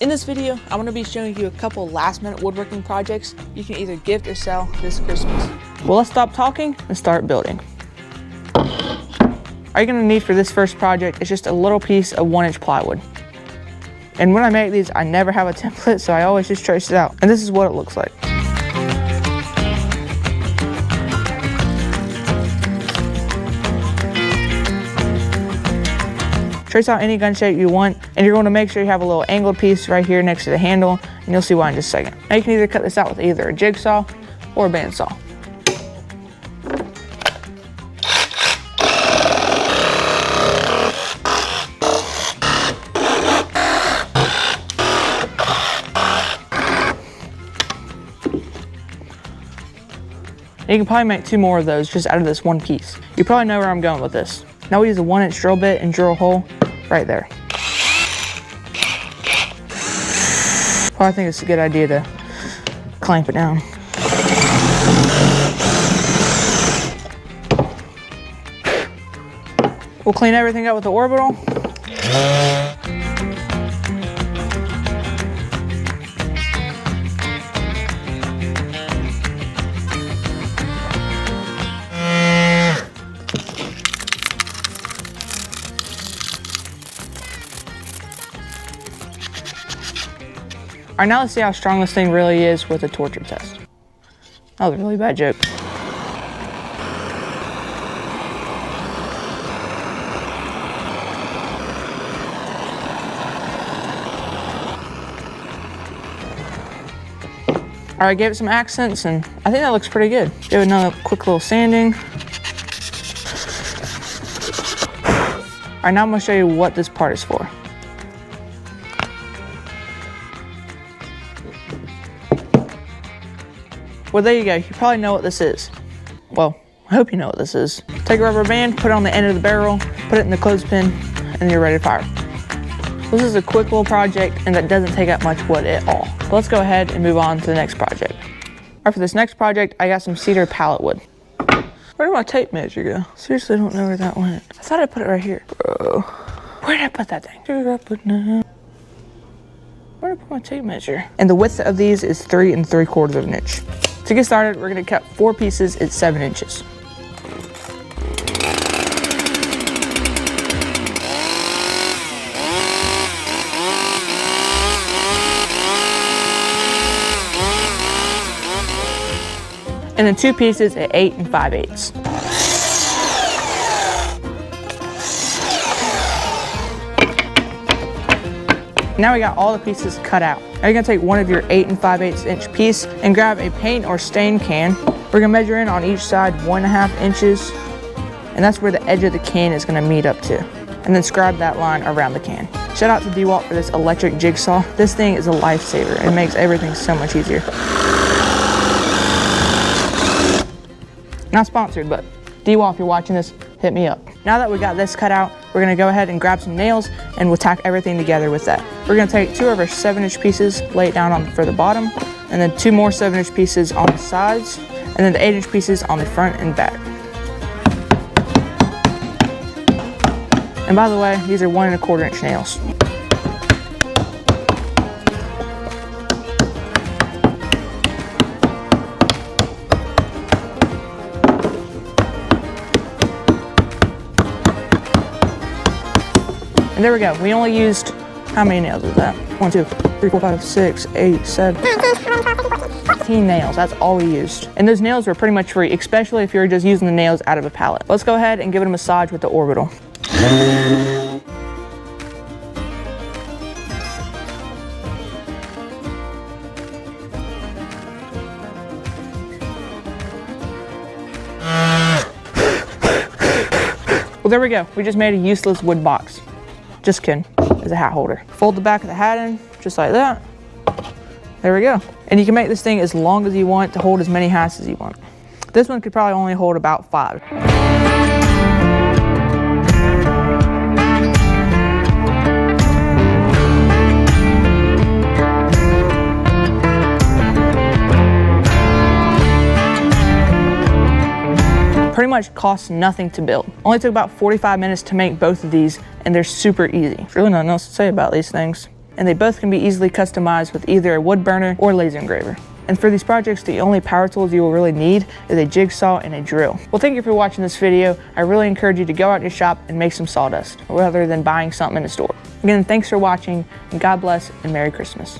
In this video, I'm going to be showing you a couple last-minute woodworking projects you can either gift or sell this Christmas. Well, let's stop talking and start building. All you're going to need for this first project is just a little piece of 1-inch plywood. And when I make these, I never have a template, so I always just trace it out. And this is what it looks like. Trace out any gun shape you want, and you're going to make sure you have a little angled piece right here next to the handle, and you'll see why in just a second. Now you can either cut this out with either a jigsaw or a bandsaw. You can probably make 2 more of those just out of this one piece. You probably know where I'm going with this. Now we use a 1-inch drill bit and drill a hole right there. Well, I think it's a good idea to clamp it down. We'll clean everything up with the orbital. All right, now let's see how strong this thing really is with a torture test. That was a really bad joke. All right, gave it some accents, and I think that looks pretty good. Give it another quick little sanding. All right, now I'm gonna show you what this part is for. Well, there you go. You probably know what this is. Well, I hope you know what this is. Take a rubber band, put it on the end of the barrel, put it in the clothespin, and then you're ready to fire. This is a quick little project, and that doesn't take up much wood at all. But let's go ahead and move on to the next project. All right, for this next project, I got some cedar pallet wood. Where did my tape measure go? Seriously, I don't know where that went. I thought I put it right here. Bro, where did I put that thing? Where did I put my tape measure? And the width of these is 3 3/4 inches. To get started, we're gonna cut 4 pieces at 7 inches. And then 2 pieces at 8 5/8. Now we got all the pieces cut out. Now you're gonna take one of your 8 5/8 inch piece and grab a paint or stain can. We're gonna measure in on each side 1.5 inches, and that's where the edge of the can is gonna meet up to. And then scribe that line around the can. Shout out to DeWalt for this electric jigsaw. This thing is a lifesaver. It makes everything so much easier. Not sponsored, but DeWalt, if you're watching this, hit me up. Now that we got this cut out, we're gonna go ahead and grab some nails and we'll tack everything together with that. We're gonna take 2 of our 7-inch pieces, lay it down for the bottom, and then 2 more 7-inch pieces on the sides, and then the 8-inch pieces on the front and back. And by the way, these are 1 1/4 inch nails. And there we go. We only used, how many nails is that? 1, 2, 3, 4, 5, 6, 8, 7, 14 nails. That's all we used. And those nails were pretty much free, especially if you're just using the nails out of a pallet. Let's go ahead and give it a massage with the orbital. Well, there we go. We just made a useless wood box. Just kidding, as a hat holder. Fold the back of the hat in, just like that. There we go. And you can make this thing as long as you want to hold as many hats as you want. This one could probably only hold about 5. Pretty much costs nothing to build. Only took about 45 minutes to make both of these, and they're super easy. There's really nothing else to say about these things. and they both can be easily customized with either a wood burner or laser engraver. And for these projects, the only power tools you will really need is a jigsaw and a drill. Well, thank you for watching this video. I really encourage you to go out in your shop and make some sawdust rather than buying something in a store. Again, thanks for watching, and God bless and Merry Christmas.